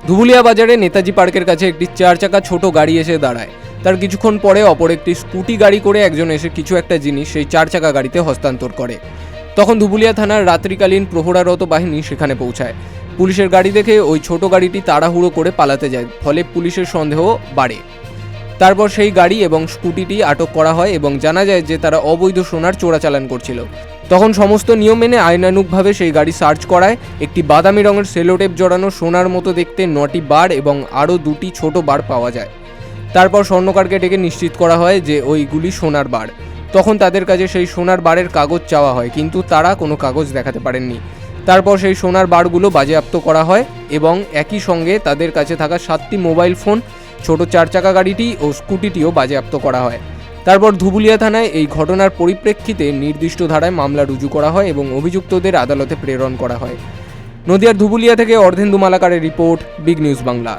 ধুবুলিয়া বাজারে নেতাজি পার্কের কাছে একটি 4 চাকা ছোট গাড়ি এসে দাঁড়ায়। তার কিছুক্ষণ পরে অপর একটি স্কুটি গাড়ি করে একজন এসে কিছু একটা জিনিস সেই 4 চাকা গাড়িতে হস্তান্তর করে। তখন ধুবুলিয়া থানার রাত্রিকালীন প্রহরারত বাহিনী সেখানে পৌঁছায়। পুলিশের গাড়ি দেখে ওই ছোট গাড়িটি তাড়াহুড়ো করে পালাতে যায়, ফলে পুলিশের সন্দেহ বাড়ে। তারপর সেই গাড়ি এবং স্কুটিটি আটক করা হয় এবং জানা যায় যে তারা অবৈধ সোনার চোরাচালান করছিল। তখন সমস্ত নিয়ম মেনে আইনানুগভাবে সেই গাড়ি সার্চ করায় একটি বাদামি রঙের সেলোটেপ জড়ানো সোনার মতো দেখতে 9টি বার এবং আরও 2টি ছোট বার পাওয়া যায়। তারপর স্বর্ণকারকে ডেকে নিশ্চিত করা হয় যে ওইগুলি সোনার বার। তখন তাদের কাছে সেই সোনার বারের কাগজ চাওয়া হয়, কিন্তু তারা কোনো কাগজ দেখাতে পারেননি। তারপর সেই সোনার বারগুলো বাজেয়াপ্ত করা হয় এবং একই সঙ্গে তাদের কাছে থাকা 7টি মোবাইল ফোন, ছোট 4 চাকা গাড়িটি ও স্কুটিটিও বাজেয়াপ্ত করা হয়। তারপর ধুবুলিয়া থানায় এই ঘটনার পরিপ্রেক্ষিতে নির্দিষ্ট ধারায় মামলা রুজু করা হয় এবং অভিযুক্তদের আদালতে প্রেরণ করা হয়। নদিয়ার ধুবুলিয়া থেকে অর্ধেন্দু মালাকারের রিপোর্ট, বিগ নিউজ বাংলা।